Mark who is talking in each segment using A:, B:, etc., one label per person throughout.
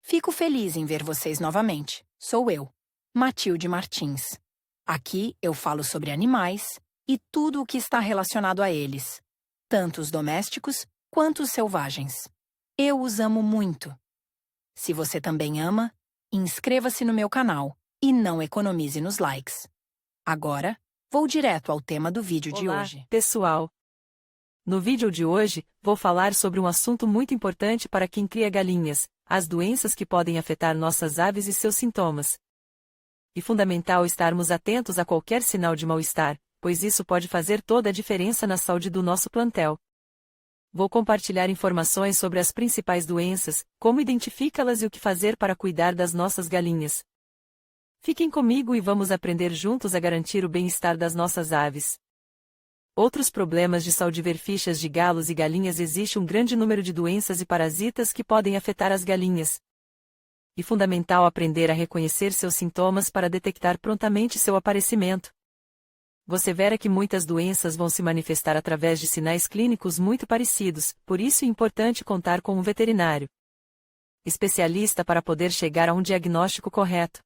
A: Fico feliz em ver vocês novamente. Sou eu, Matilde Martins. Aqui eu falo sobre animais e tudo o que está relacionado a eles, tanto os domésticos quanto os selvagens. Eu os amo muito. Se você também ama, inscreva-se no meu canal e não economize nos likes. Agora, vou direto ao tema do vídeo de
B: Olá,
A: hoje.
B: pessoal! No vídeo de hoje, vou falar sobre um assunto muito importante para quem cria galinhas, as doenças que podem afetar nossas aves e seus sintomas. É fundamental estarmos atentos a qualquer sinal de mal-estar, pois isso pode fazer toda a diferença na saúde do nosso plantel. Vou compartilhar informações sobre as principais doenças, como identificá-las e o que fazer para cuidar das nossas galinhas. Fiquem comigo e vamos aprender juntos a garantir o bem-estar das nossas aves. Outros problemas de saúde: ver fichas de galos e galinhas. Existe um grande número de doenças e parasitas que podem afetar as galinhas. É fundamental aprender a reconhecer seus sintomas para detectar prontamente seu aparecimento. Você verá que muitas doenças vão se manifestar através de sinais clínicos muito parecidos, por isso é importante contar com um veterinário especialista para poder chegar a um diagnóstico correto.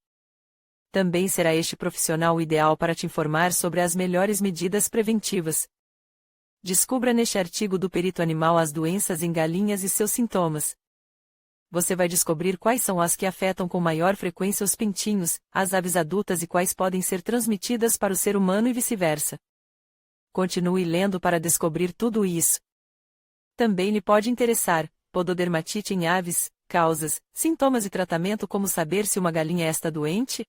B: Também será este profissional o ideal para te informar sobre as melhores medidas preventivas. Descubra neste artigo do perito animal as doenças em galinhas e seus sintomas. Você vai descobrir quais são as que afetam com maior frequência os pintinhos, as aves adultas e quais podem ser transmitidas para o ser humano e vice-versa. Continue lendo para descobrir tudo isso. Também lhe pode interessar: pododermatite em aves, causas, sintomas e tratamento. Como saber se uma galinha está doente?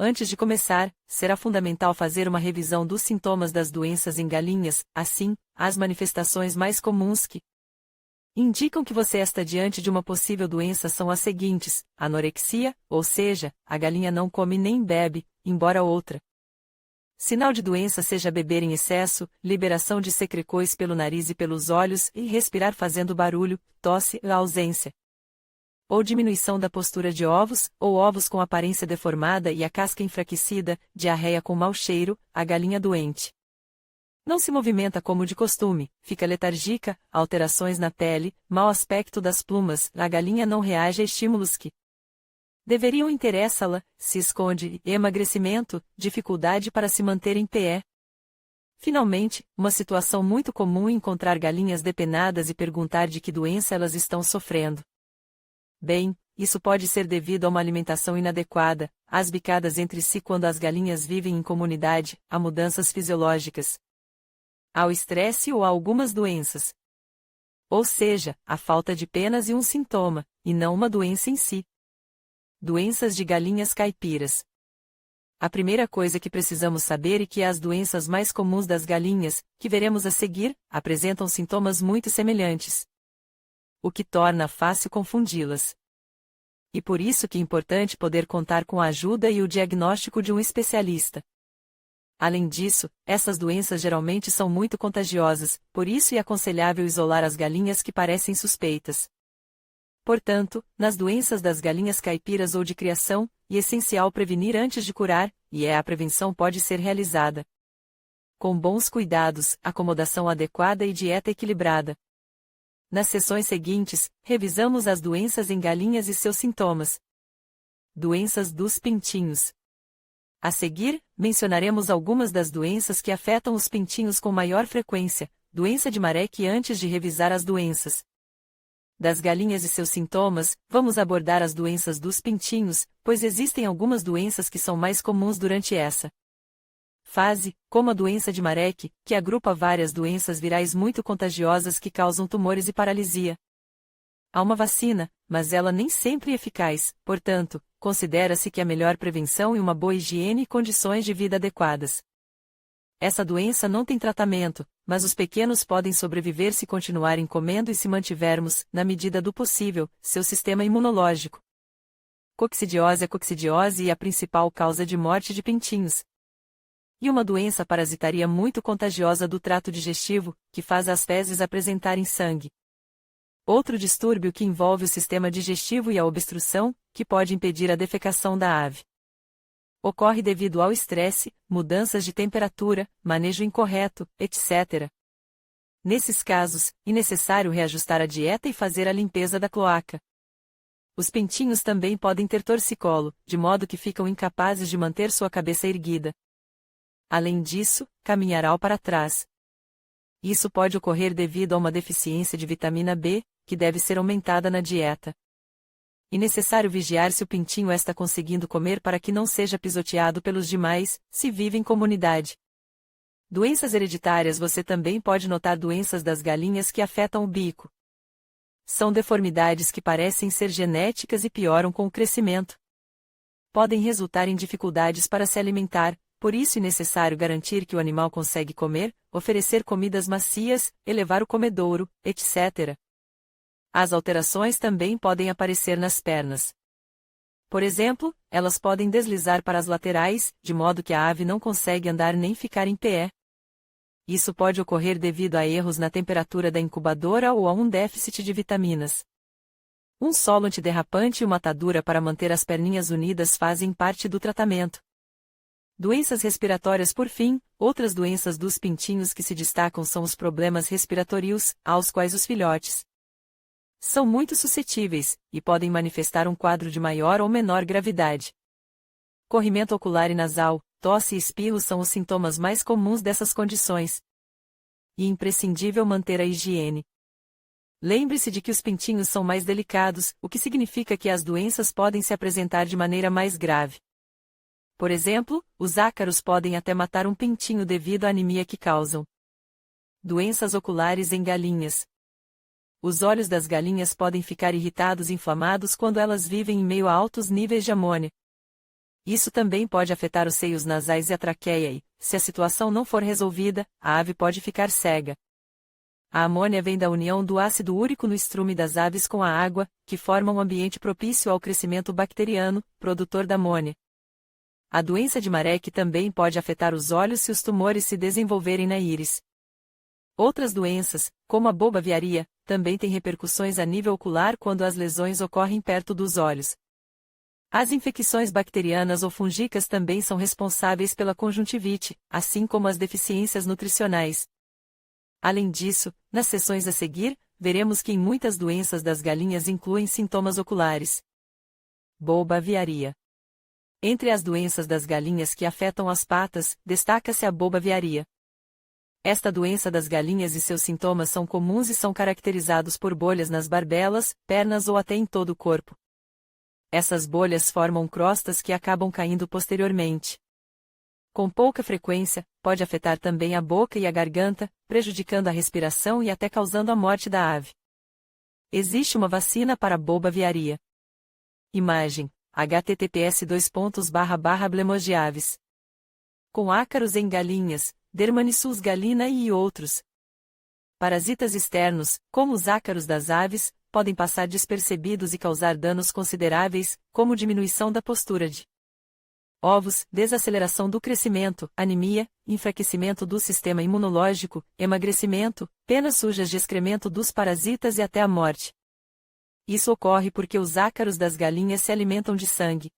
B: Antes de começar, será fundamental fazer uma revisão dos sintomas das doenças em galinhas. Assim, as manifestações mais comuns que indicam que você está diante de uma possível doença são as seguintes: anorexia, ou seja, a galinha não come nem bebe, embora outra sinal de doença seja beber em excesso, liberação de secreções pelo nariz e pelos olhos e respirar fazendo barulho, tosse, ausência ou diminuição da postura de ovos, ou ovos com aparência deformada e a casca enfraquecida, diarreia com mau cheiro, a galinha doente não se movimenta como de costume, fica letárgica, alterações na pele, mau aspecto das plumas, a galinha não reage a estímulos que deveriam interessá-la, se esconde, emagrecimento, dificuldade para se manter em pé. Finalmente, uma situação muito comum é encontrar galinhas depenadas e perguntar de que doença elas estão sofrendo. Bem, isso pode ser devido a uma alimentação inadequada, às bicadas entre si quando as galinhas vivem em comunidade, a mudanças fisiológicas, ao estresse ou a algumas doenças. Ou seja, a falta de penas e um sintoma, e não uma doença em si. Doenças de galinhas caipiras. A primeira coisa que precisamos saber é que as doenças mais comuns das galinhas, que veremos a seguir, apresentam sintomas muito semelhantes, o que torna fácil confundi-las. E por isso que é importante poder contar com a ajuda e o diagnóstico de um especialista. Além disso, essas doenças geralmente são muito contagiosas, por isso é aconselhável isolar as galinhas que parecem suspeitas. Portanto, nas doenças das galinhas caipiras ou de criação, é essencial prevenir antes de curar, e a prevenção pode ser realizada com bons cuidados, acomodação adequada e dieta equilibrada. Nas sessões seguintes, revisamos as doenças em galinhas e seus sintomas. Doenças dos pintinhos. A seguir, mencionaremos algumas das doenças que afetam os pintinhos com maior frequência. Doença de Marek. Antes de revisar as doenças das galinhas e seus sintomas, vamos abordar as doenças dos pintinhos, pois existem algumas doenças que são mais comuns durante essa fase, como a doença de Marek, que agrupa várias doenças virais muito contagiosas que causam tumores e paralisia. Há uma vacina, mas ela nem sempre é eficaz, portanto, considera-se que a melhor prevenção é uma boa higiene e condições de vida adequadas. Essa doença não tem tratamento, mas os pequenos podem sobreviver se continuarem comendo e se mantivermos, na medida do possível, seu sistema imunológico. Coccidiose. A coccidiose é a principal causa de morte de pintinhos. E uma doença parasitaria muito contagiosa do trato digestivo, que faz as fezes apresentarem sangue. Outro distúrbio que envolve o sistema digestivo e a obstrução, que pode impedir a defecação da ave. Ocorre devido ao estresse, mudanças de temperatura, manejo incorreto, etc. Nesses casos, é necessário reajustar a dieta e fazer a limpeza da cloaca. Os pintinhos também podem ter torcicolo, de modo que ficam incapazes de manter sua cabeça erguida. Além disso, caminharão para trás. Isso pode ocorrer devido a uma deficiência de vitamina B, que deve ser aumentada na dieta. É necessário vigiar se o pintinho está conseguindo comer para que não seja pisoteado pelos demais, se vive em comunidade. Doenças hereditárias. Você também pode notar doenças das galinhas que afetam o bico. São deformidades que parecem ser genéticas e pioram com o crescimento. Podem resultar em dificuldades para se alimentar, por isso é necessário garantir que o animal consegue comer, oferecer comidas macias, elevar o comedouro, etc. As alterações também podem aparecer nas pernas. Por exemplo, elas podem deslizar para as laterais, de modo que a ave não consegue andar nem ficar em pé. Isso pode ocorrer devido a erros na temperatura da incubadora ou a um déficit de vitaminas. Um solo antiderrapante e uma atadura para manter as perninhas unidas fazem parte do tratamento. Doenças respiratórias. Por fim, outras doenças dos pintinhos que se destacam são os problemas respiratórios, aos quais os filhotes são muito suscetíveis, e podem manifestar um quadro de maior ou menor gravidade. Corrimento ocular e nasal, tosse e espirro são os sintomas mais comuns dessas condições. E é imprescindível manter a higiene. Lembre-se de que os pintinhos são mais delicados, o que significa que as doenças podem se apresentar de maneira mais grave. Por exemplo, os ácaros podem até matar um pintinho devido à anemia que causam. Doenças oculares em galinhas. Os olhos das galinhas podem ficar irritados e inflamados quando elas vivem em meio a altos níveis de amônia. Isso também pode afetar os seios nasais e a traqueia e, se a situação não for resolvida, a ave pode ficar cega. A amônia vem da união do ácido úrico no estrume das aves com a água, que forma um ambiente propício ao crescimento bacteriano, produtor da amônia. A doença de Marek também pode afetar os olhos se os tumores se desenvolverem na íris. Outras doenças, como a bobaviaria, também têm repercussões a nível ocular quando as lesões ocorrem perto dos olhos. As infecções bacterianas ou fúngicas também são responsáveis pela conjuntivite, assim como as deficiências nutricionais. Além disso, nas sessões a seguir, veremos que em muitas doenças das galinhas incluem sintomas oculares. Bobaviaria. Entre as doenças das galinhas que afetam as patas, destaca-se a bobaviaria. Esta doença das galinhas e seus sintomas são comuns e são caracterizados por bolhas nas barbelas, pernas ou até em todo o corpo. Essas bolhas formam crostas que acabam caindo posteriormente. Com pouca frequência, pode afetar também a boca e a garganta, prejudicando a respiração e até causando a morte da ave. Existe uma vacina para a bobaviaria. Imagem: https://blemoz de aves. Com ácaros em galinhas, Dermanissus galina e outros. Parasitas externos, como os ácaros das aves, podem passar despercebidos e causar danos consideráveis, como diminuição da postura de ovos, desaceleração do crescimento, anemia, enfraquecimento do sistema imunológico, emagrecimento, penas sujas de excremento dos parasitas e até a morte. Isso ocorre porque os ácaros das galinhas se alimentam de sangue.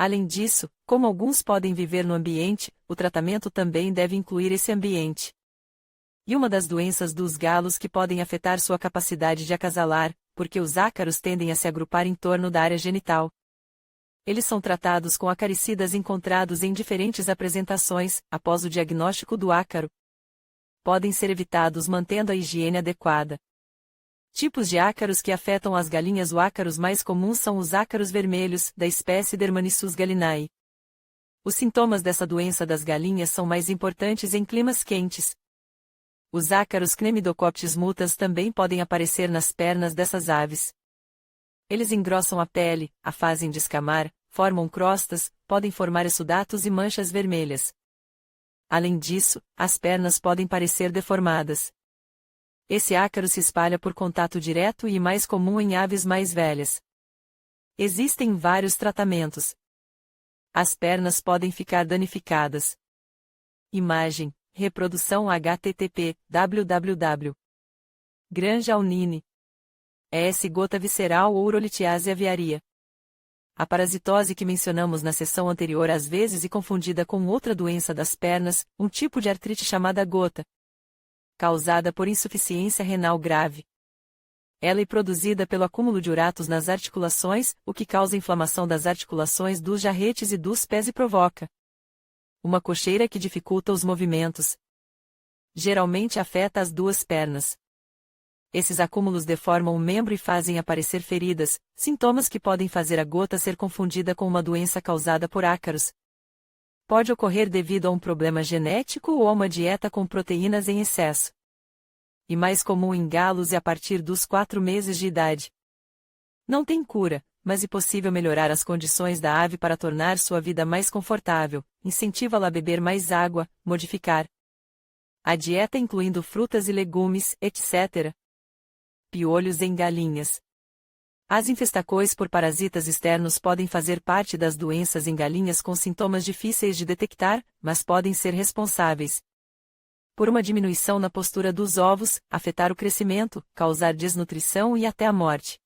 B: Além disso, como alguns podem viver no ambiente, o tratamento também deve incluir esse ambiente. E uma das doenças dos galos que podem afetar sua capacidade de acasalar, porque os ácaros tendem a se agrupar em torno da área genital. Eles são tratados com acaricidas encontrados em diferentes apresentações, após o diagnóstico do ácaro. Podem ser evitados mantendo a higiene adequada. Tipos de ácaros que afetam as galinhas. Os ácaros mais comuns são os ácaros vermelhos, da espécie Dermanissus galinae. Os sintomas dessa doença das galinhas são mais importantes em climas quentes. Os ácaros Cnemidocoptes mutas também podem aparecer nas pernas dessas aves. Eles engrossam a pele, a fazem descamar, formam crostas, podem formar exudatos e manchas vermelhas. Além disso, as pernas podem parecer deformadas. Esse ácaro se espalha por contato direto e é mais comum em aves mais velhas. Existem vários tratamentos. As pernas podem ficar danificadas. Imagem: reprodução http www. Granja Unine. ES gota visceral ou urolitiase aviaria. A parasitose que mencionamos na sessão anterior às vezes é confundida com outra doença das pernas, um tipo de artrite chamada gota, causada por insuficiência renal grave. Ela é produzida pelo acúmulo de uratos nas articulações, o que causa inflamação das articulações dos jarretes e dos pés e provoca uma coceira que dificulta os movimentos. Geralmente afeta as duas pernas. Esses acúmulos deformam o membro e fazem aparecer feridas, sintomas que podem fazer a gota ser confundida com uma doença causada por ácaros. Pode ocorrer devido a um problema genético ou a uma dieta com proteínas em excesso. E mais comum em galos e a partir dos 4 meses de idade. Não tem cura, mas é possível melhorar as condições da ave para tornar sua vida mais confortável, incentiva-la a beber mais água, modificar a dieta incluindo frutas e legumes, etc. Piolhos em galinhas. As infestações por parasitas externos podem fazer parte das doenças em galinhas com sintomas difíceis de detectar, mas podem ser responsáveis por uma diminuição na postura dos ovos, afetar o crescimento, causar desnutrição e até a morte.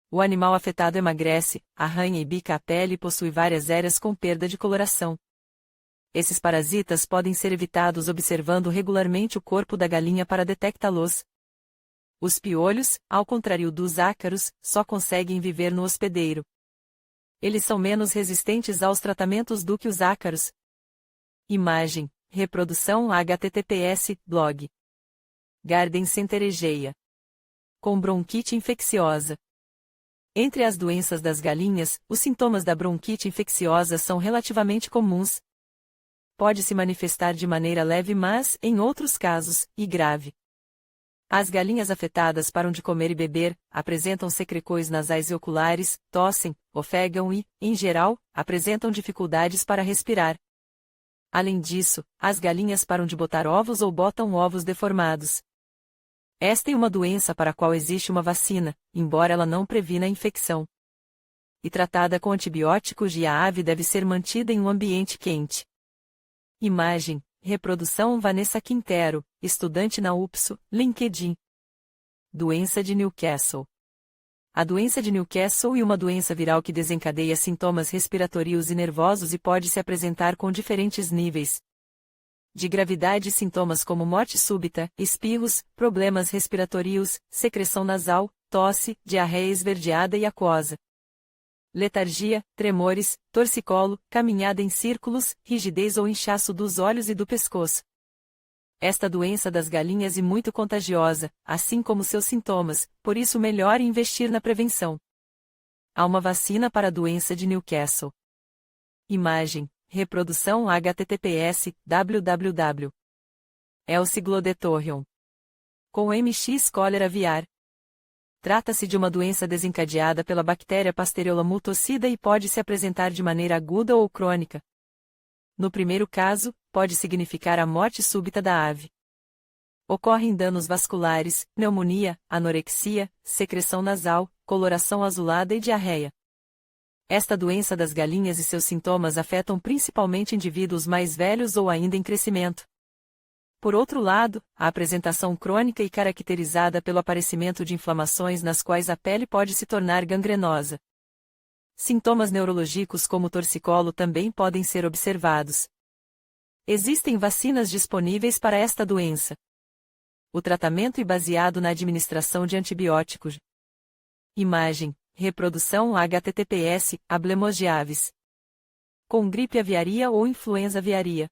B: O animal afetado emagrece, arranha e bica a pele e possui várias áreas com perda de coloração. Esses parasitas podem ser evitados observando regularmente o corpo da galinha para detectá-los. Os piolhos, ao contrário dos ácaros, só conseguem viver no hospedeiro. Eles são menos resistentes aos tratamentos do que os ácaros. Imagem, reprodução https, blog. Garden Centeregeia. Com bronquite infecciosa. Entre as doenças das galinhas, os sintomas da bronquite infecciosa são relativamente comuns. Pode se manifestar de maneira leve mas, em outros casos, e grave. As galinhas afetadas param de comer e beber, apresentam secreções nasais e oculares, tossem, ofegam e, em geral, apresentam dificuldades para respirar. Além disso, as galinhas param de botar ovos ou botam ovos deformados. Esta é uma doença para a qual existe uma vacina, embora ela não previna a infecção. E tratada com antibióticos e a ave deve ser mantida em um ambiente quente. Imagem, reprodução Vanessa Quintero, estudante na UPSO, LinkedIn. Doença de Newcastle. A doença de Newcastle é uma doença viral que desencadeia sintomas respiratórios e nervosos e pode se apresentar com diferentes níveis de gravidade e sintomas como morte súbita, espirros, problemas respiratórios, secreção nasal, tosse, diarreia esverdeada e aquosa. Letargia, tremores, torcicolo, caminhada em círculos, rigidez ou inchaço dos olhos e do pescoço. Esta doença das galinhas é muito contagiosa, assim como seus sintomas, por isso melhor investir na prevenção. Há uma vacina para a doença de Newcastle. Imagem, reprodução https, www. Elciglodetorium. Com MX cólera aviar. Trata-se de uma doença desencadeada pela bactéria Pasteurella multocida e pode se apresentar de maneira aguda ou crônica. No primeiro caso, pode significar a morte súbita da ave. Ocorrem danos vasculares, pneumonia, anorexia, secreção nasal, coloração azulada e diarreia. Esta doença das galinhas e seus sintomas afetam principalmente indivíduos mais velhos ou ainda em crescimento. Por outro lado, a apresentação crônica e caracterizada pelo aparecimento de inflamações nas quais a pele pode se tornar gangrenosa. Sintomas neurológicos como torcicolo também podem ser observados. Existem vacinas disponíveis para esta doença. O tratamento é baseado na administração de antibióticos. Imagem, reprodução https, hablemos de aves. Com gripe aviária ou influenza aviária.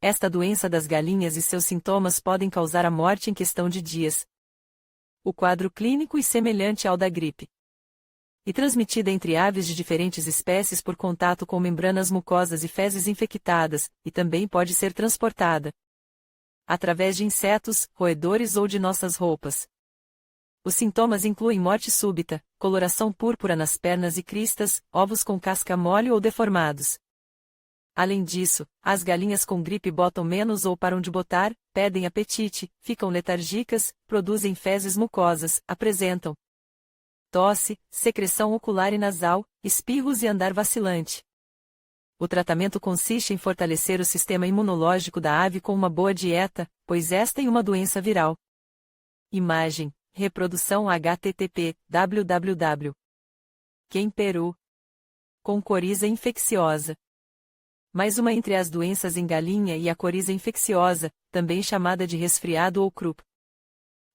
B: Esta doença das galinhas e seus sintomas podem causar a morte em questão de dias. O quadro clínico é semelhante ao da gripe. E transmitida entre aves de diferentes espécies por contato com membranas mucosas e fezes infectadas, e também pode ser transportada através de insetos, roedores ou de nossas roupas. Os sintomas incluem morte súbita, coloração púrpura nas pernas e cristas, ovos com casca mole ou deformados. Além disso, as galinhas com gripe botam menos ou param de botar, perdem apetite, ficam letárgicas, produzem fezes mucosas, apresentam tosse, secreção ocular e nasal, espirros e andar vacilante. O tratamento consiste em fortalecer o sistema imunológico da ave com uma boa dieta, pois esta é uma doença viral. Imagem, reprodução http, www. Quem Peru. Com coriza infecciosa. Mais uma entre as doenças em galinha e a coriza infecciosa, também chamada de resfriado ou croup.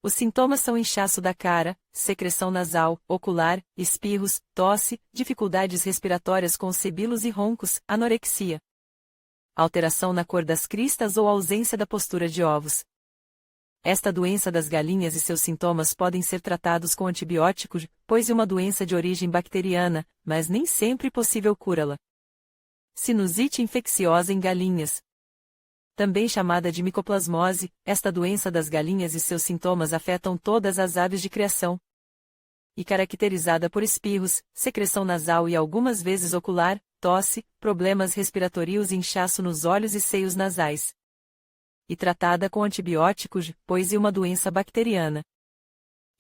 B: Os sintomas são inchaço da cara, secreção nasal, ocular, espirros, tosse, dificuldades respiratórias com sibilos e roncos, anorexia, alteração na cor das cristas ou ausência da postura de ovos. Esta doença das galinhas e seus sintomas podem ser tratados com antibióticos, pois é uma doença de origem bacteriana, mas nem sempre é possível curá-la. Sinusite infecciosa em galinhas. Também chamada de micoplasmose, esta doença das galinhas e seus sintomas afetam todas as aves de criação. E caracterizada por espirros, secreção nasal e algumas vezes ocular, tosse, problemas respiratórios e inchaço nos olhos e seios nasais. E tratada com antibióticos, pois é uma doença bacteriana.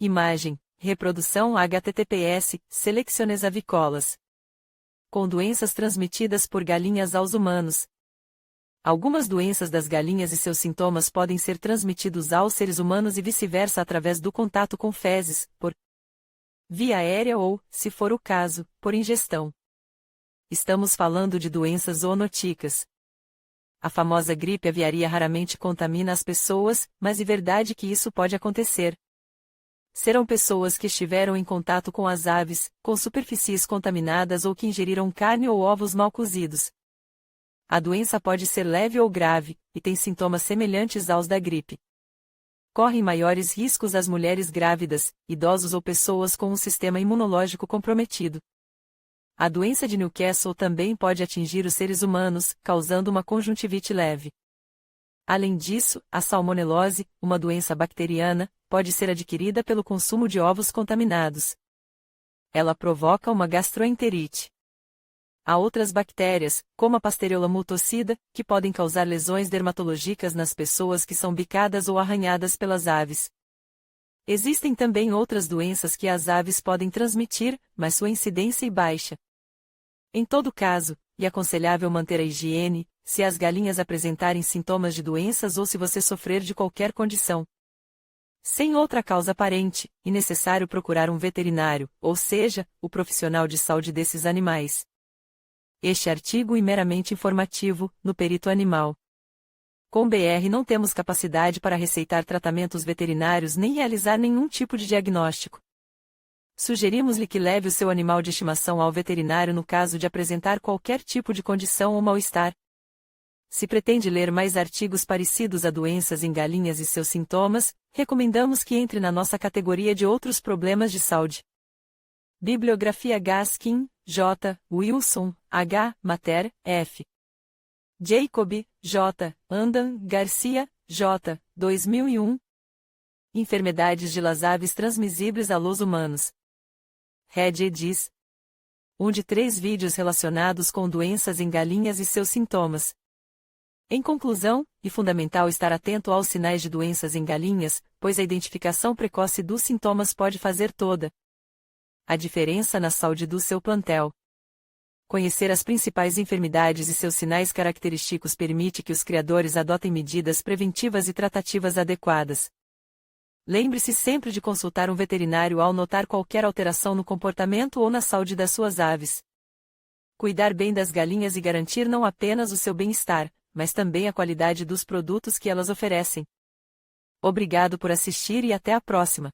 B: Imagem, reprodução https, selecciones avícolas. Com doenças transmitidas por galinhas aos humanos. Algumas doenças das galinhas e seus sintomas podem ser transmitidos aos seres humanos e vice-versa através do contato com fezes, por via aérea ou, se for o caso, por ingestão. Estamos falando de doenças zoonotíquicas. A famosa gripe aviária raramente contamina as pessoas, mas é verdade que isso pode acontecer. Serão pessoas que estiveram em contato com as aves, com superfícies contaminadas ou que ingeriram carne ou ovos mal cozidos. A doença pode ser leve ou grave, e tem sintomas semelhantes aos da gripe. Correm maiores riscos as mulheres grávidas, idosos ou pessoas com um sistema imunológico comprometido. A doença de Newcastle também pode atingir os seres humanos, causando uma conjuntivite leve. Além disso, a salmonelose, uma doença bacteriana, pode ser adquirida pelo consumo de ovos contaminados. Ela provoca uma gastroenterite. Há outras bactérias, como a Pasteurella multocida, que podem causar lesões dermatológicas nas pessoas que são bicadas ou arranhadas pelas aves. Existem também outras doenças que as aves podem transmitir, mas sua incidência é baixa. Em todo caso, é aconselhável manter a higiene, se as galinhas apresentarem sintomas de doenças ou se você sofrer de qualquer condição. Sem outra causa aparente, é necessário procurar um veterinário, ou seja, o profissional de saúde desses animais. Este artigo é meramente informativo, no perito animal. Com BR não temos capacidade para receitar tratamentos veterinários nem realizar nenhum tipo de diagnóstico. Sugerimos-lhe que leve o seu animal de estimação ao veterinário no caso de apresentar qualquer tipo de condição ou mal-estar. Se pretende ler mais artigos parecidos a doenças em galinhas e seus sintomas, recomendamos que entre na nossa categoria de outros problemas de saúde. Bibliografia Gaskin, J. Wilson, H. Mater, F. Jacob, J. Andan, Garcia, J. 2001. Enfermedades de las aves transmissíveis a los humanos. Red Edis. Um de 3 vídeos relacionados com doenças em galinhas e seus sintomas. Em conclusão, é fundamental estar atento aos sinais de doenças em galinhas, pois a identificação precoce dos sintomas pode fazer toda a diferença na saúde do seu plantel. Conhecer as principais enfermidades e seus sinais característicos permite que os criadores adotem medidas preventivas e tratativas adequadas. Lembre-se sempre de consultar um veterinário ao notar qualquer alteração no comportamento ou na saúde das suas aves. Cuidar bem das galinhas e garantir não apenas o seu bem-estar, mas também a qualidade dos produtos que elas oferecem. Obrigado por assistir e até a próxima!